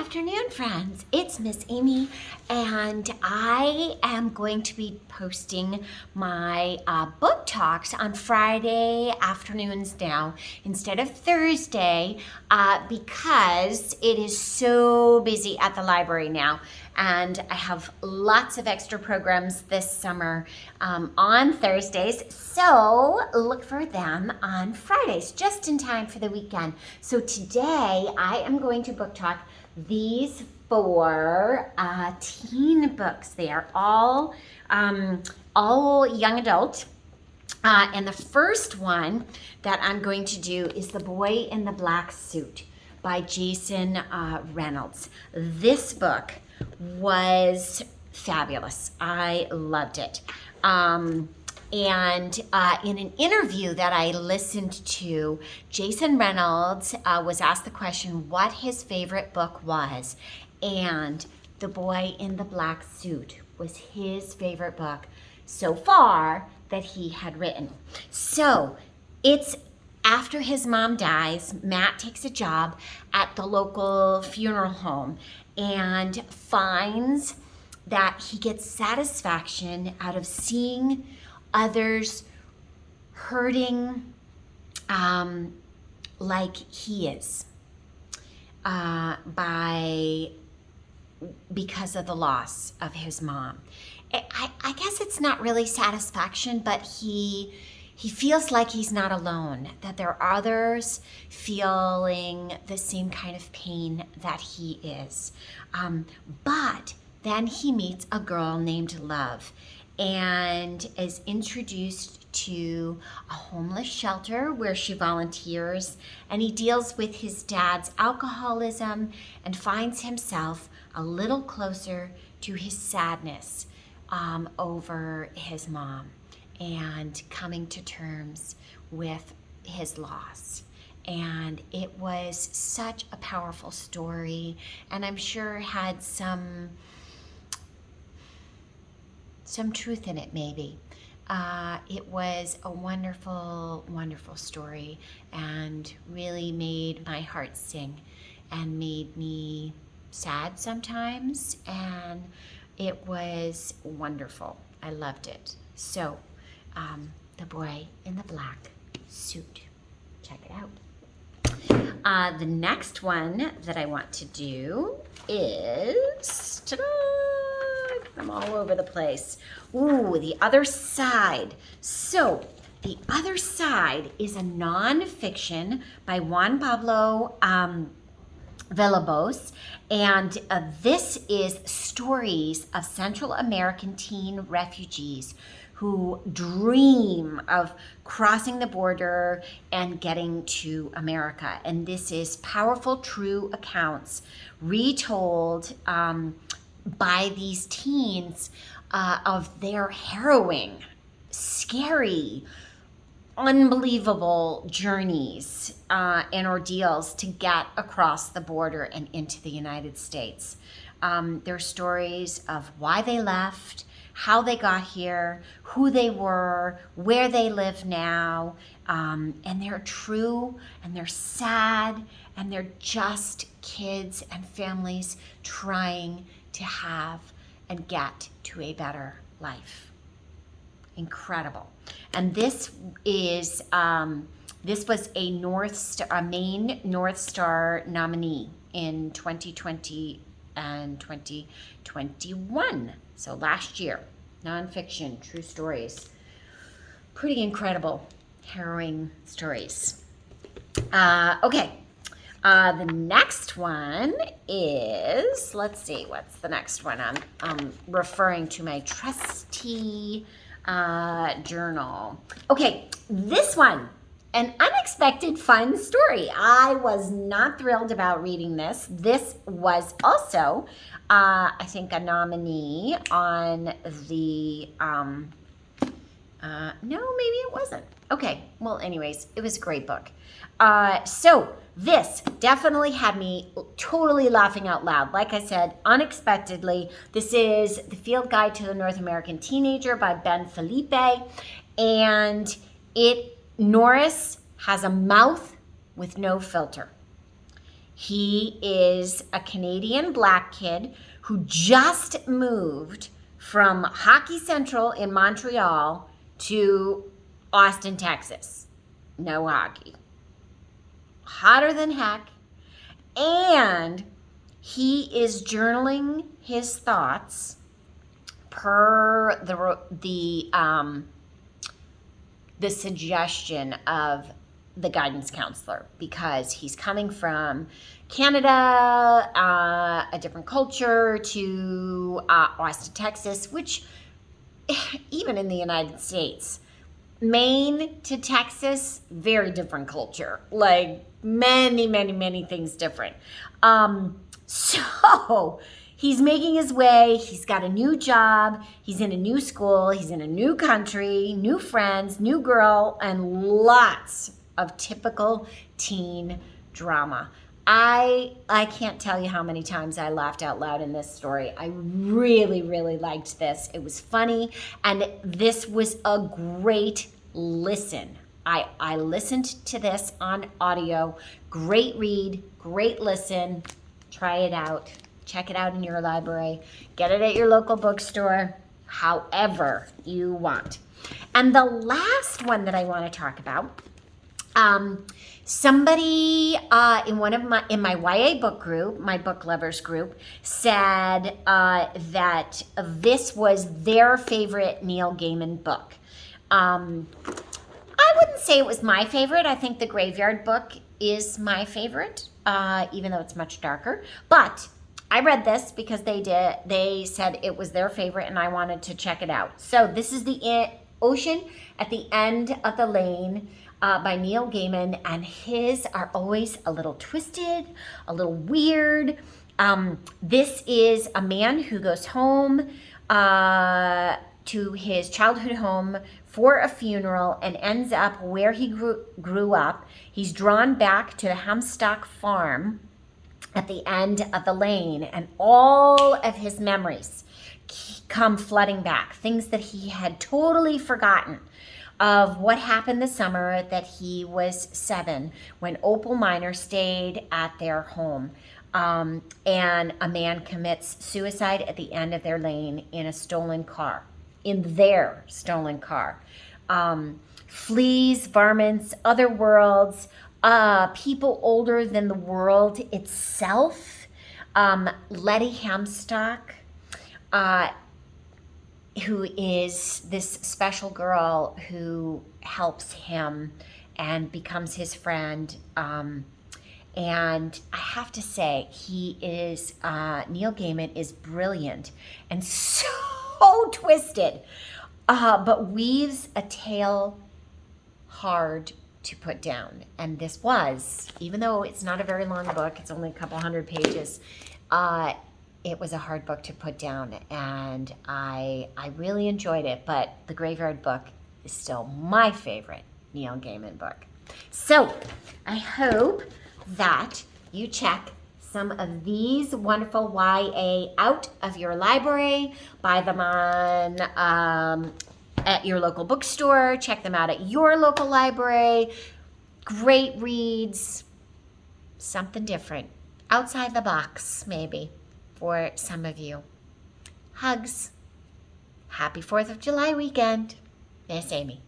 afternoon, friends. It's Miss Amy, and I am going to be posting my book talks on Friday afternoons now instead of Thursday because it is so busy at the library now. And I have lots of extra programs this summer on Thursdays, so look for them on Fridays, just in time for the weekend. So today I am going to book talk these four teen books. They are all young adult. And the first one that I'm going to do is The Boy in the Black Suit by Jason Reynolds. This book was fabulous. I loved it. And in an interview that I listened to, Jason Reynolds was asked the question what his favorite book was. And The Boy in the Black Suit was his favorite book so far that he had written. So it's after his mom dies, Matt takes a job at the local funeral home and finds that he gets satisfaction out of seeing others hurting like he is because of the loss of his mom. I guess it's not really satisfaction, but he feels like he's not alone, that there are others feeling the same kind of pain that he is. But then he meets a girl named Love and is introduced to a homeless shelter where she volunteers, and he deals with his dad's alcoholism and finds himself a little closer to his sadness over his mom and coming to terms with his loss. And it was such a powerful story, and I'm sure had some truth in it, maybe. It was a wonderful, wonderful story and really made my heart sing and made me sad sometimes, and it was wonderful. I loved it. So, The Boy in the Black Suit. Check it out. The next one that I want to do is, ta-da, I'm all over the place. Ooh, The Other Side. So, The Other Side is a nonfiction by Juan Pablo Villalobos, and this is stories of Central American teen refugees who dream of crossing the border and getting to America. And this is powerful, true accounts retold by these teens of their harrowing, scary, unbelievable journeys and ordeals to get across the border and into the United States. They're stories of why they left, how they got here, who they were, where they live now, and they're true and they're sad and they're just kids and families trying to have and get to a better life. Incredible. And this is this was a Maine North Star nominee in 2020 and 2021. So last year, nonfiction, true stories. Pretty incredible, harrowing stories. Okay. The next one is, let's see, what's the next one? I'm referring to my trusty journal. Okay, this one, an unexpected fun story. I was not thrilled about reading this. This was also, I think, a nominee on the, no, maybe it wasn't. Okay, well, anyways, it was a great book. So this definitely had me totally laughing out loud. Like I said, unexpectedly, this is The Field Guide to the North American Teenager by Ben Felipe. And Norris has a mouth with no filter. He is a Canadian black kid who just moved from Hockey Central in Montreal to Austin, Texas. No hockey. Hotter than heck. And he is journaling his thoughts per the suggestion of the guidance counselor, because he's coming from Canada, a different culture, to Austin, Texas, which even in the United States, Maine to Texas, very different culture. Like many, many, many things different. So he's making his way. He's got a new job. He's in a new school. He's in a new country, new friends, new girl, and lots of typical teen drama. I can't tell you how many times I laughed out loud in this story. I really, really liked this. It was funny, and this was a great listen. I listened to this on audio. Great read, great listen. Try it out. Check it out in your library. Get it at your local bookstore, however you want. And the last one that I want to talk about, somebody in my YA book group, my book lovers group, said that this was their favorite Neil Gaiman book. I wouldn't say it was my favorite. I think The Graveyard Book is my favorite, even though it's much darker. But I read this because they said it was their favorite, and I wanted to check it out. So this is The Ocean at the End of the Lane by Neil Gaiman, and his are always a little twisted, a little weird. This is a man who goes home to his childhood home for a funeral and ends up where he grew up. He's drawn back to the Hemstock farm at the end of the lane, and all of his memories come flooding back, things that he had totally forgotten of what happened the summer that he was 7 when Opal Minor stayed at their home. And a man commits suicide at the end of their lane in their stolen car. Fleas, varmints, other worlds, people older than the world itself. Letty Hemstock, who is this special girl who helps him and becomes his friend. And I have to say, Neil Gaiman is brilliant and so twisted, but weaves a tale hard to put down. And this was, even though it's not a very long book, it's only a couple hundred pages, it was a hard book to put down, and I really enjoyed it. But The Graveyard Book is still my favorite Neil Gaiman book. So I hope that you check some of these wonderful YA out of your library. Buy them at your local bookstore. Check them out at your local library. Great reads. Something different. Outside the box, maybe, for some of you. Hugs. Happy 4th of July weekend. Miss Amy.